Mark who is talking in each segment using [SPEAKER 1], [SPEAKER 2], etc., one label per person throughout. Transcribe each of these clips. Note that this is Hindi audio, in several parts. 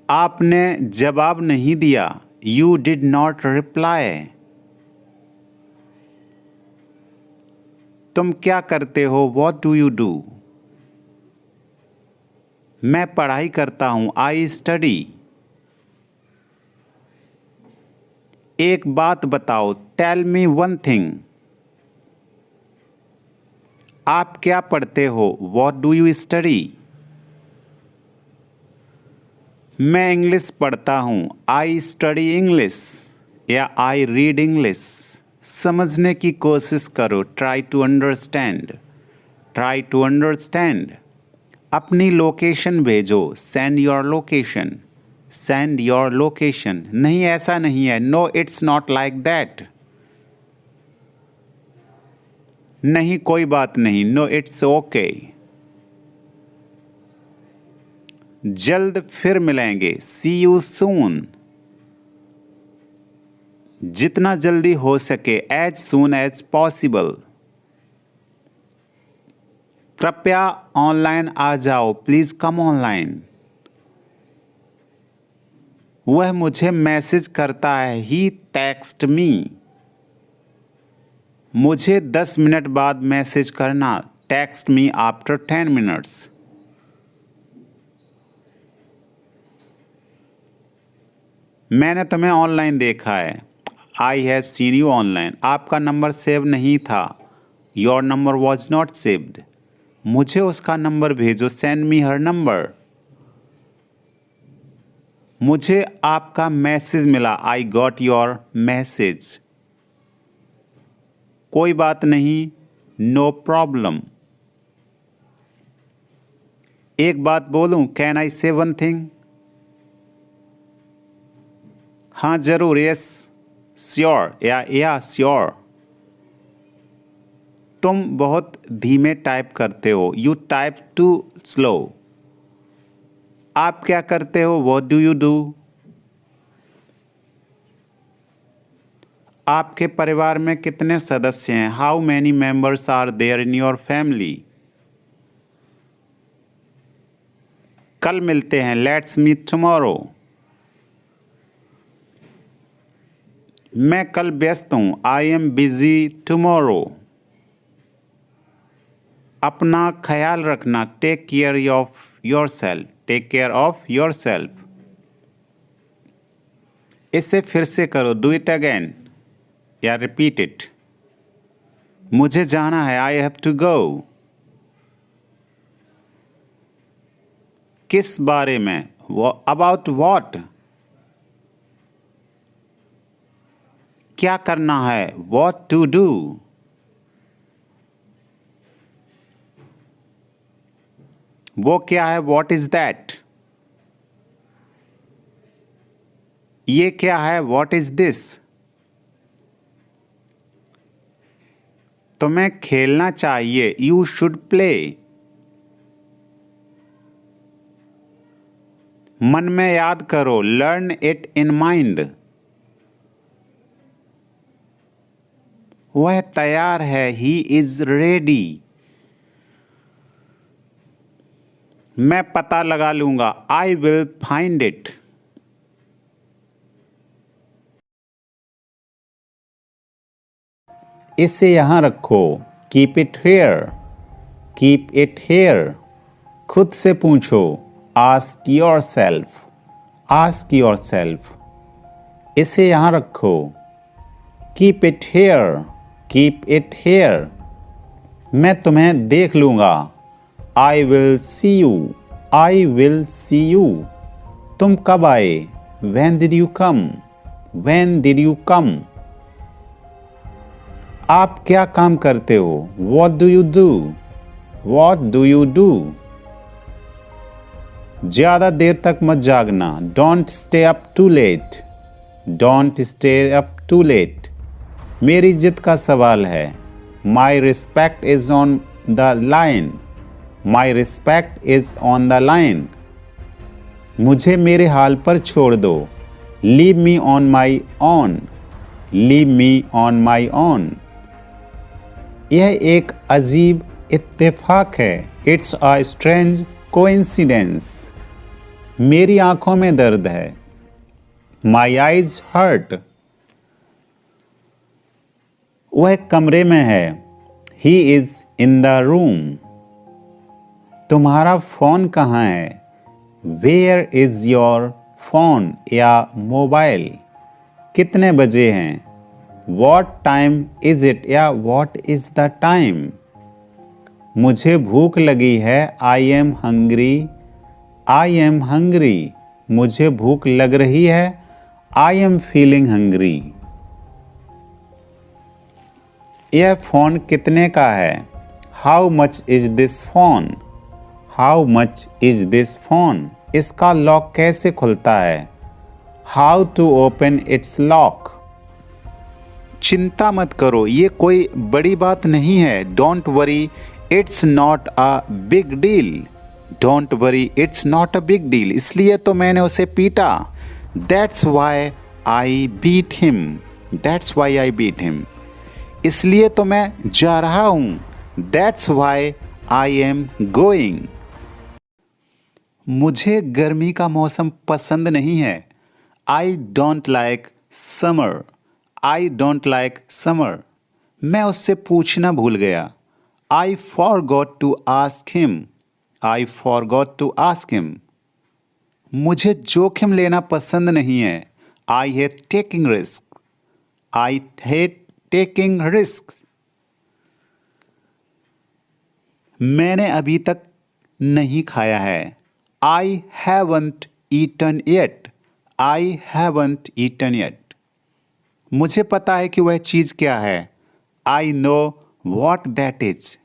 [SPEAKER 1] आपने जवाब नहीं दिया। You did not reply. तुम क्या करते हो? What do you do? मैं पढ़ाई करता हूँ। I study. एक बात बताओ। Tell me one thing. आप क्या पढ़ते हो? What do you study? मैं इंग्लिश पढ़ता हूँ। आई स्टडी इंग्लिश या आई रीड इंग्लिश। समझने की कोशिश करो। Try to understand. Try to understand. अपनी लोकेशन भेजो। Send your location. Send your location. नहीं, ऐसा नहीं है। No, it's not like that. नहीं, कोई बात नहीं। No, it's okay. जल्द फिर मिलेंगे। See you soon. जितना जल्दी हो सके। As soon as possible. कृपया ऑनलाइन आ जाओ। Please come online. वह मुझे मैसेज करता है। He text me. मुझे 10 मिनट बाद मैसेज करना। Text me after 10 minutes. मैंने तुम्हें ऑनलाइन देखा है। I have seen you online. आपका नंबर सेव नहीं था। Your number was not saved. मुझे उसका नंबर भेजो। Send me her number. मुझे आपका मैसेज मिला। I got your message. कोई बात नहीं। No problem. एक बात बोलूं? कैन आई से वन थिंग? हाँ जरूर। Yes sure. या श्योर। तुम बहुत धीमे टाइप करते हो। You type too slow. आप क्या करते हो? What do you do? आपके परिवार में कितने सदस्य हैं? How many members are there in your family? कल मिलते हैं। Let's meet tomorrow. मैं कल व्यस्त हूँ। I am busy tomorrow. अपना ख्याल रखना। Take care of yourself. Take care of yourself. इसे फिर से करो। डू इट अगेन या रिपीट इट। मुझे जाना है। I have to go. किस बारे में? About what? क्या करना है? What to do? वो क्या है? What is that? ये क्या है? What is this? तुम्हें खेलना चाहिए। You should play. मन में याद करो। Learn it in mind. वह तैयार है। He is ready. मैं पता लगा लूंगा। I will find it. इसे यहां रखो। Keep it here. Keep it here. खुद से पूछो। Ask your self. Ask your self. इसे यहां रखो। Keep it here. Keep it here. मैं तुम्हें देख लूंगा। I will see you. I will see you. तुम कब आए? When did you come? When did you come? आप क्या काम करते हो? What do you do? What do you do? ज्यादा देर तक मत जागना। Don't stay up too late. Don't stay up too late. मेरी इज्जत का सवाल है। My respect is on the line. My respect is on the line. मुझे मेरे हाल पर छोड़ दो। Leave me on my own. Leave me on my own. यह एक अजीब इत्तेफाक है। It's a strange coincidence. मेरी आंखों में दर्द है। My eyes hurt. वह कमरे में है। He is in the room. तुम्हारा फोन कहाँ है? वेयर इज योर फोन या मोबाइल? कितने बजे हैं? वॉट टाइम इज इट या वॉट इज द टाइम? मुझे भूख लगी है। I am hungry. I am hungry. मुझे भूख लग रही है। I am feeling hungry. यह फोन कितने का है? How much is this phone? How much is this phone? इसका लॉक कैसे खुलता है? How to open its lock? चिंता मत करो, ये कोई बड़ी बात नहीं है। Don't worry, it's not a big deal. Don't worry, it's not a big deal. इसलिए तो मैंने उसे पीटा। That's why I beat him. That's why I beat him. इसलिए तो मैं जा रहा हूं। That's why I am going. मुझे गर्मी का मौसम पसंद नहीं है। I don't like summer. I don't like summer. मैं उससे पूछना भूल गया। I forgot to ask him. I forgot to ask him. मुझे जोखिम लेना पसंद नहीं है। I hate taking risk. I hate taking risk. मैंने अभी तक नहीं खाया है। I haven't eaten yet. I haven't eaten yet. मुझे पता है कि वह चीज़ क्या है। I know what that is.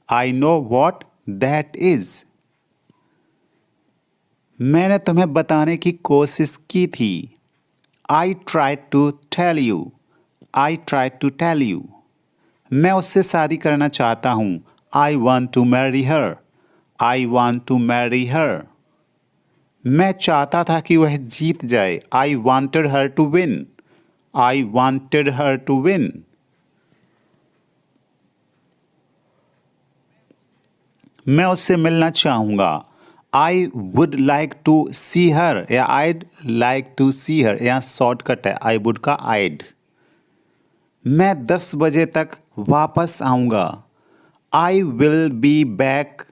[SPEAKER 1] I know what that is. मैंने तुम्हें बताने की कोशिश की थी। I try to tell you. I try to tell you. मैं उससे शादी करना चाहता हूँ। I want to marry her. I want to marry her. मैं चाहता था कि वह जीत जाए। I wanted her to win. I wanted her to win. मैं उससे मिलना चाहूँगा। I would like to see her या I'd like to see her, या शॉर्टकट है आई वुड का आइड। मैं 10 बजे तक वापस आऊँगा। I will be back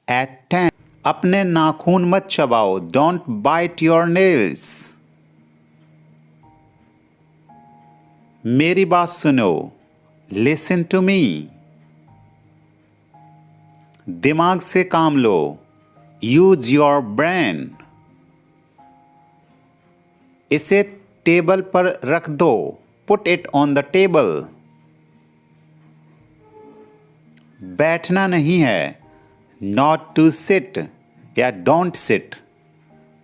[SPEAKER 1] at 10। अपने नाखून मत चबाओ। Don't bite your nails. मेरी बात सुनो। Listen to me. दिमाग से काम लो। Use your brain. इसे टेबल पर रख दो। Put it on the table. बैठना नहीं है। नॉट टू सिट या डोंट सिट।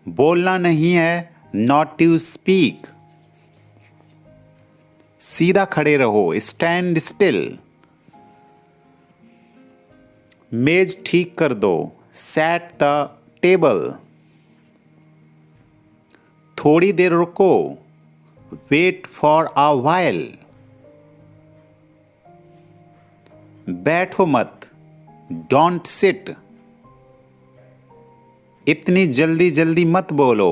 [SPEAKER 1] बोलना नहीं है। Not to speak. सीधा खड़े रहो। Stand still. मेज ठीक कर दो। Set the table. थोड़ी देर रुको। Wait for a while. बैठो मत। Don't sit. इतनी जल्दी जल्दी मत बोलो।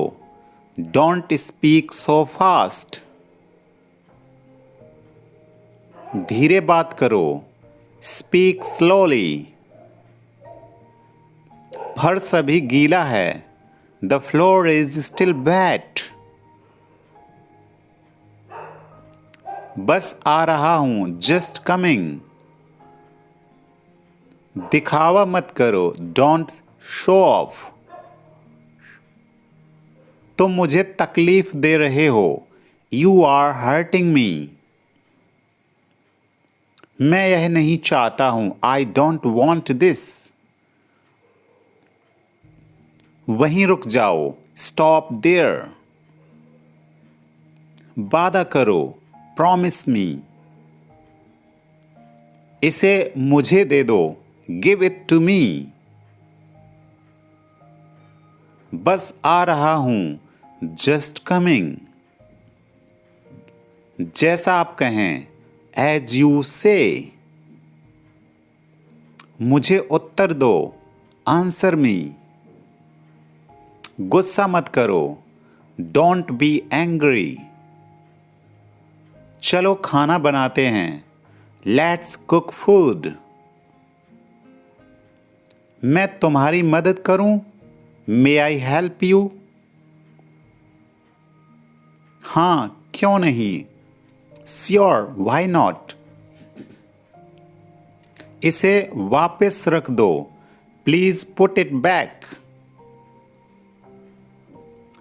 [SPEAKER 1] Don't speak so fast. धीरे बात करो। Speak slowly. फर्श अभी गीला है। The floor is still wet. बस आ रहा हूं। Just coming. दिखावा मत करो। Don't show off. तुम मुझे तकलीफ दे रहे हो। You are hurting me. मैं यह नहीं चाहता हूं। I don't want this. वहीं रुक जाओ। Stop there. वादा करो। Promise me. इसे मुझे दे दो। Give it to me. बस आ रहा हूं। Just coming. जैसा आप कहें। As you say. मुझे उत्तर दो। Answer me. गुस्सा मत करो, डोंट बी एंग्री। चलो खाना बनाते हैं, लेट्स कुक फूड। मैं तुम्हारी मदद करूं, मे आई हेल्प यू? हाँ, क्यों नहीं, श्योर, व्हाई नॉट। इसे वापस रख दो, प्लीज पुट इट बैक।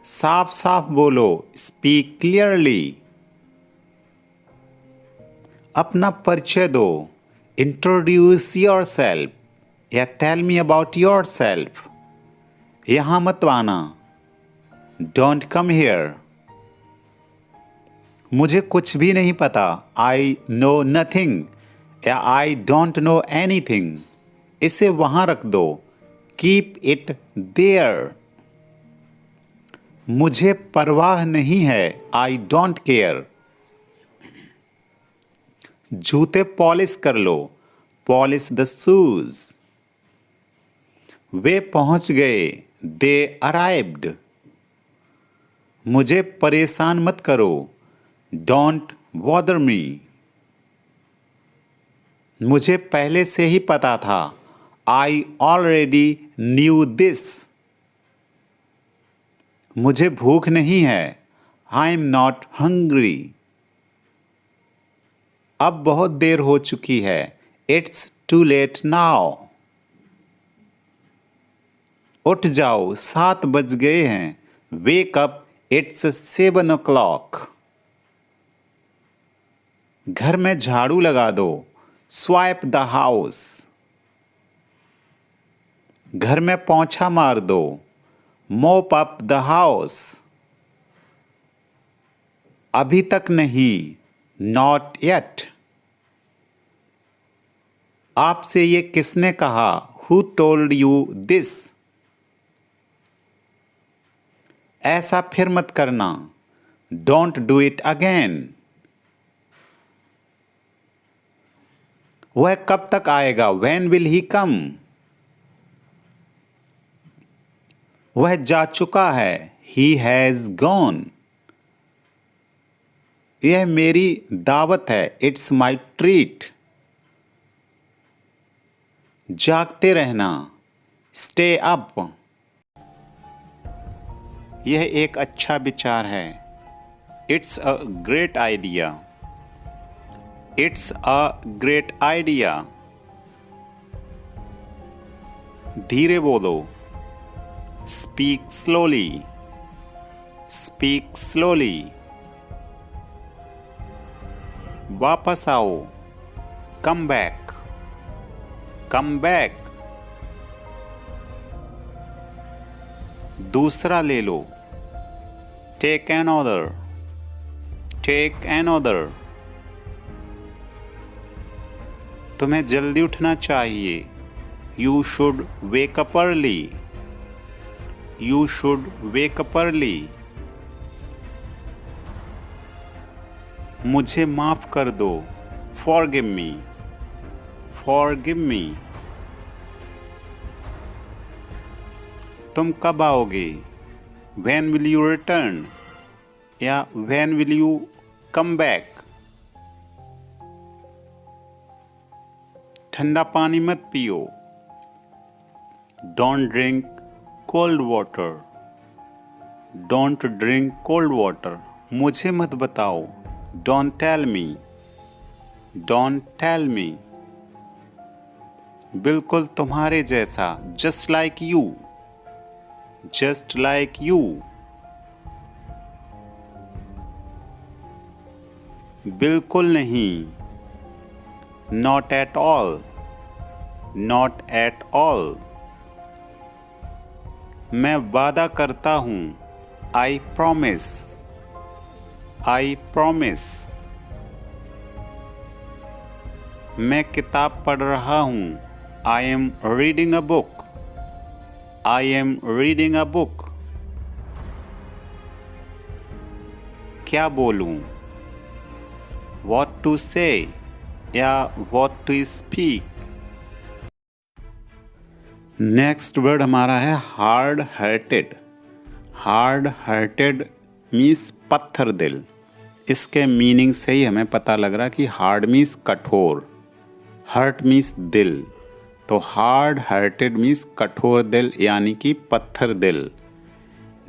[SPEAKER 1] साफ साफ बोलो, स्पीक क्लियरली। अपना परिचय दो, इंट्रोड्यूस योर सेल्फ या tell me about yourself. यहां मत आना, डोंट कम हियर। मुझे कुछ भी नहीं पता, आई नो नथिंग या आई डोंट नो एनीथिंग। इसे वहां रख दो, कीप इट देयर। मुझे परवाह नहीं है, आई डोंट केयर। जूते पॉलिश कर लो, पॉलिश द शूज। वे पहुंच गए, दे अराइव्ड। मुझे परेशान मत करो, डोंट बॉदर मी। मुझे पहले से ही पता था, आई ऑलरेडी न्यू दिस। मुझे भूख नहीं है, आई एम नॉट हंग्री। अब बहुत देर हो चुकी है, इट्स टू लेट नाउ। उठ जाओ, 7 बज गए हैं, वेक अप, इट्स 7 o'clock। घर में झाड़ू लगा दो, स्वाइप द हाउस। घर में पोंछा मार दो, मोप अप द हाउस। अभी तक नहीं, नॉट येट। आपसे ये किसने कहा, हु टोल्ड यू दिस? ऐसा फिर मत करना, डोंट डू इट अगेन। वह कब तक आएगा, व्हेन विल ही कम? वह जा चुका है, ही हैज गॉन। यह मेरी दावत है, इट्स माई ट्रीट। जागते रहना, स्टे अप। यह एक अच्छा विचार है, it's a great idea. It's a great idea. धीरे बोलो, स्पीक स्लोली। Speak slowly. वापस आओ, कम बैक। कम बैक। दूसरा ले लो, take an order. Take an order. तुम्हें जल्दी उठना चाहिए, you should wake up early. You should wake up early. मुझे माफ कर दो, फॉरगिव मी। Forgive me. तुम कब आओगे, व्हेन विल यू रिटर्न या when will you come back? ठंडा पानी मत पियो, don't drink cold water. Don't drink cold water. मुझे मत बताओ, don't tell me. Don't tell me. बिल्कुल तुम्हारे जैसा, just like you. Just like you. बिल्कुल नहीं, not at all. Not at all. मैं वादा करता हूं, आई प्रॉमिस। I promise. मैं किताब पढ़ रहा हूं, I am reading a book. I am reading a book. क्या बोलूं, वॉट टू से या what to speak? Next word हमारा है hard hearted. Hard hearted means पत्थर दिल। इसके मीनिंग से ही हमें पता लग रहा कि हार्ड मीन्स कठोर, हर्ट मीन्स दिल। तो हार्ड हार्टेड मीन्स कठोर दिल यानी कि पत्थर दिल,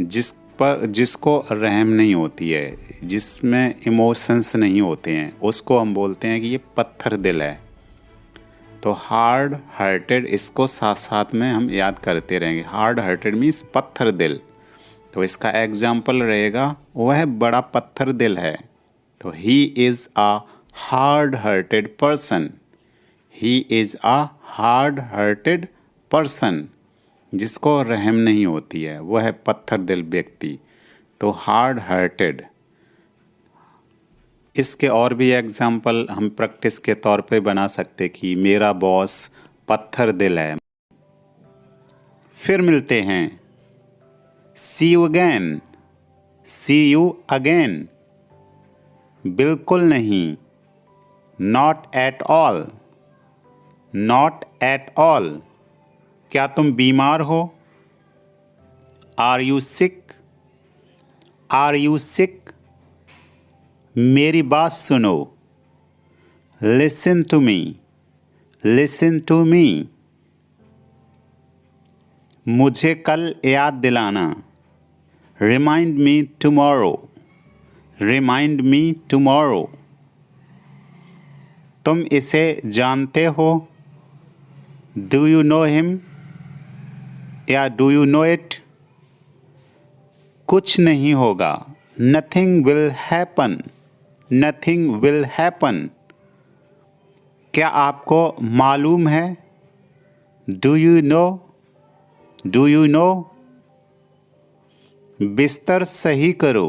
[SPEAKER 1] जिसको रहम नहीं होती है, जिसमें इमोशंस नहीं होते हैं, उसको हम बोलते हैं कि ये पत्थर दिल है। तो हार्ड हार्टेड, इसको साथ साथ में हम याद करते रहेंगे। हार्ड हार्टेड मीन्स पत्थर दिल। तो इसका एग्जाम्पल रहेगा वह बड़ा पत्थर दिल है। तो he is a hard hearted person. He is a hard hearted person, जिसको रहम नहीं होती है, वह है पत्थर दिल व्यक्ति। तो हार्ड हार्टेड। इसके और भी एग्जाम्पल हम प्रैक्टिस के तौर पे बना सकते कि मेरा बॉस पत्थर दिल है। फिर मिलते हैं। See you again. See you again. बिल्कुल नहीं। Not at all. Not at all. क्या तुम बीमार हो? Are you sick? Are you sick? मेरी बात सुनो। Listen to me. Listen to me. मुझे कल याद दिलाना। Remind me tomorrow. Remind me tomorrow. तुम इसे जानते हो? Do you know him? या डू यू नो इट? कुछ नहीं होगा। Nothing will happen. Nothing will happen. क्या आपको मालूम है? Do you know? Do you know? बिस्तर सही करो।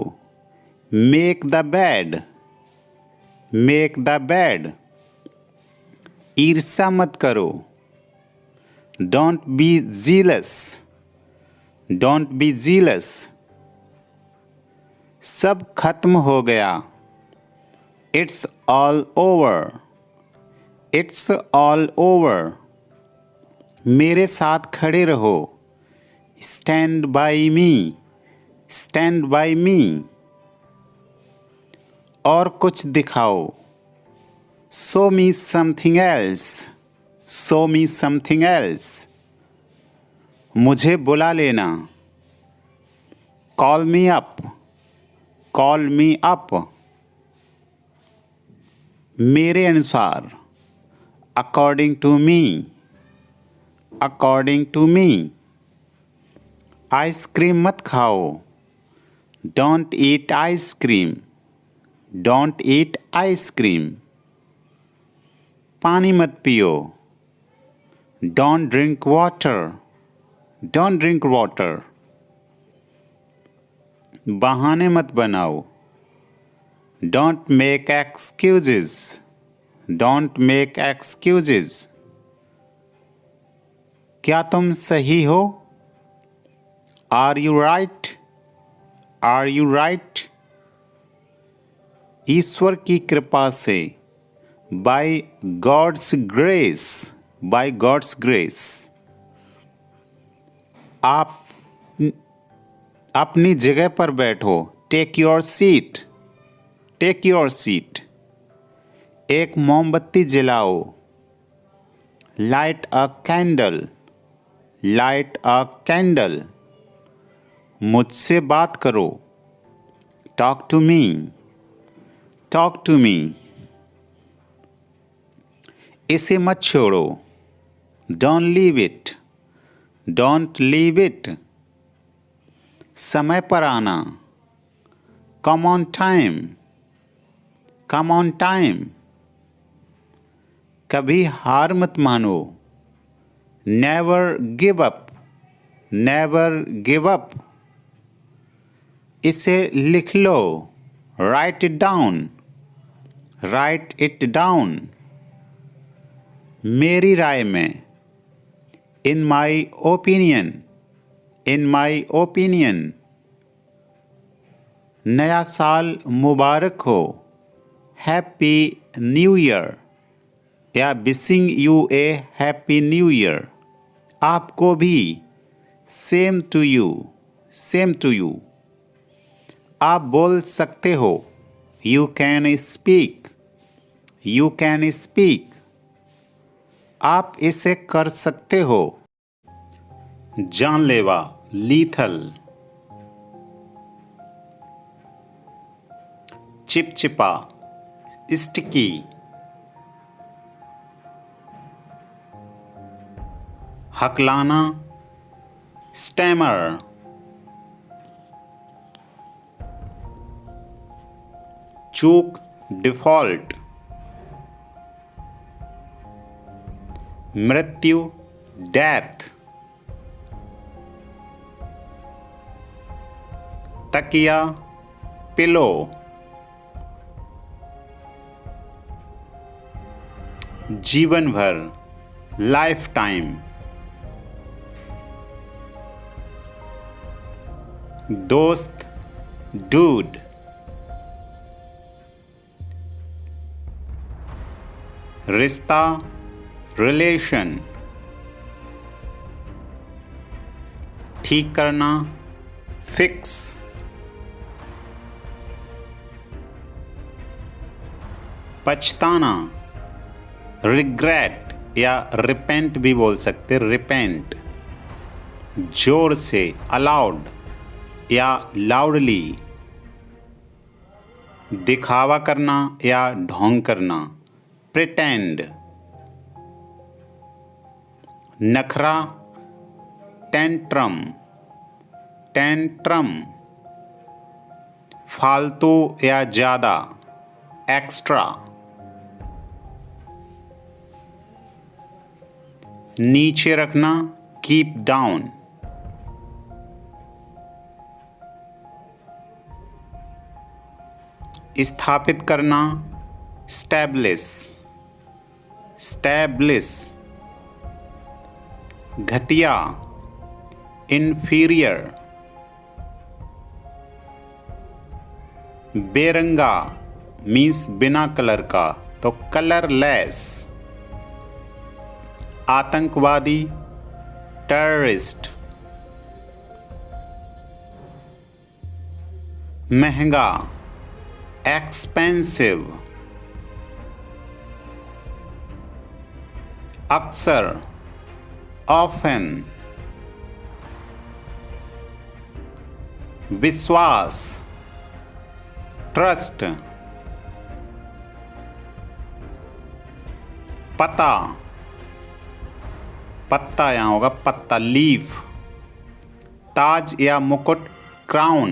[SPEAKER 1] Make the bed. Make the bed. ईर्ष्या मत करो। Don't be jealous. Don't be jealous. सब खत्म हो गया। It's all over. It's all over. मेरे साथ खड़े रहो। Stand by me. Stand by me. और कुछ दिखाओ। Show me something else. Show me something else. मुझे बुला लेना। Call me up. Call me up. मेरे अनुसार। According to me. According to me. Ice cream मत खाओ। Don't eat ice cream. Don't eat ice cream. पानी मत पियो। Don't drink water. Don't drink water. बहाने मत बनाओ। Don't make excuses. Don't make excuses. क्या तुम सही हो? Are you right? Are you right? ईश्वर की कृपा से। By God's grace. By God's grace. आप अपनी जगह पर बैठो। Take your seat. Take your seat. एक मोमबत्ती जलाओ। Light a candle. Light a candle. मुझसे बात करो। Talk to me. Talk to me. इसे मत छोड़ो। Don't leave it. Don't leave it. समय पर आना। Come on time. Come on time. कभी हार मत मानो। Never give up. Never give up. इसे लिख लो। Write it down. Write it down. मेरी राय में। In my opinion. In my opinion. नया साल मुबारक हो। Happy new year. या wishing you a happy new year. आपको भी। Same to you. Same to you. आप बोल सकते हो, you can speak, you can speak. आप इसे कर सकते हो, जानलेवा, लीथल। चिपचिपा, स्टिकी। हकलाना, स्टैमर। चूक, डिफॉल्ट। मृत्यु, डेथ। तकिया, पिलो। जीवन भर, लाइफ टाइम। दोस्त, डूड। रिश्ता, रिलेशन। ठीक करना, फिक्स। पछताना, रिग्रेट या रिपेंट भी बोल सकते, रिपेंट। जोर से, अलाउड या लाउडली। दिखावा करना या ढोंग करना, प्रिटेंड। नखरा, टेंट्रम, टेंट्रम। फालतू या ज़्यादा, एक्स्ट्रा। नीचे रखना, कीप डाउन। स्थापित करना, स्टैब्लिश, स्टैब्लिश। घटिया, इंफीरियर। बेरंगा मीन्स बिना कलर का, तो कलरलेस। आतंकवादी, टेररिस्ट। महंगा, एक्सपेंसिव। अक्सर, ऑफन। विश्वास, ट्रस्ट। पता, पत्ता यहाँ होगा पत्ता, लीफ। ताज या मुकुट, क्राउन।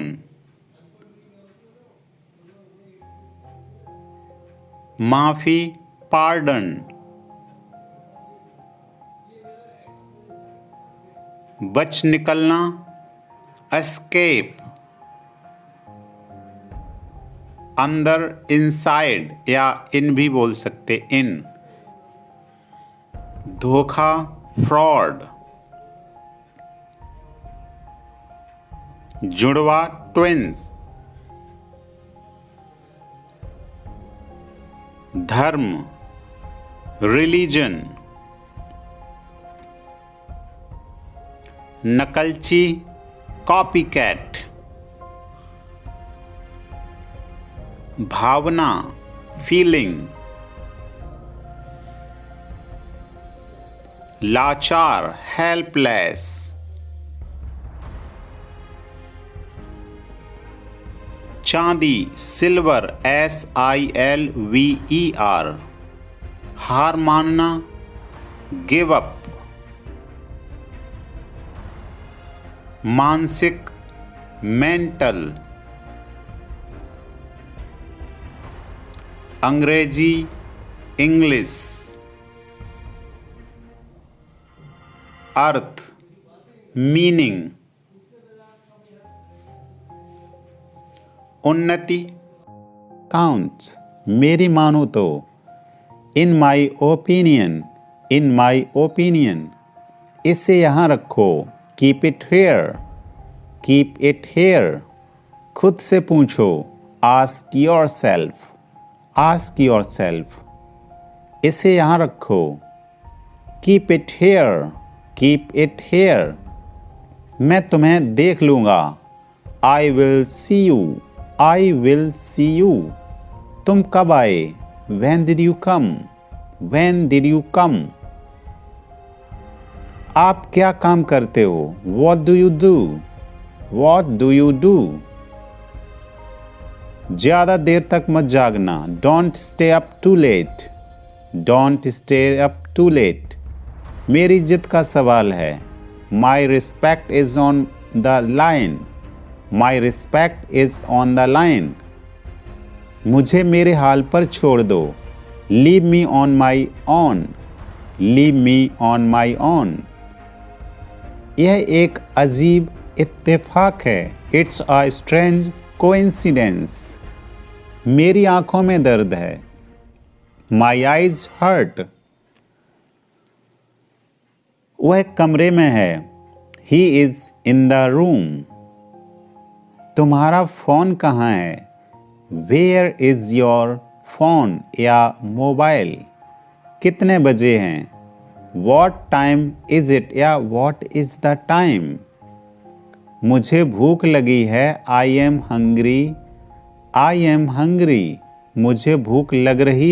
[SPEAKER 1] माफी, पार्डन। बच निकलना, एस्केप। अंदर, इनसाइड या इन भी बोल सकते, इन। धोखा, फ्रॉड। जुड़वा, ट्विंस। धर्म, रिलीजन। नकलची, कॉपीकैट। भावना, फीलिंग। लाचार, हेल्पलेस। चांदी, सिल्वर, SILVER। हार मानना, गिव अप। मानसिक, मेंटल। अंग्रेजी, इंग्लिश। अर्थ, मीनिंग। उन्नति, काउंट्स, मेरी मानो तो, इन my opinion, in my opinion. इसे यहाँ रखो, keep it here, keep it here. खुद से पूछो, ask your self, ask your self. इसे यहाँ रखो, keep it here, keep it here. मैं तुम्हें देख लूँगा। I will see you. I will see you. तुम कब आए? When did you come? When did you come? आप क्या काम करते हो? What do you do? What do you do? ज़्यादा देर तक मत जागना। Don't stay up too late. Don't stay up too late. मेरी इज्जत का सवाल है। My respect is on the line. My respect is on the line. मुझे मेरे हाल पर छोड़ दो। Leave me on my own. Leave me on my own. यह एक अजीब इत्तेफाक है। It's a strange coincidence. मेरी आंखों में दर्द है। My eyes hurt. वह कमरे में है। He is in the room. तुम्हारा फ़ोन कहाँ है? Where is your phone या मोबाइल? कितने बजे हैं? What time is it या what is the time? मुझे भूख लगी है। I am hungry. I am hungry. मुझे भूख लग रही है।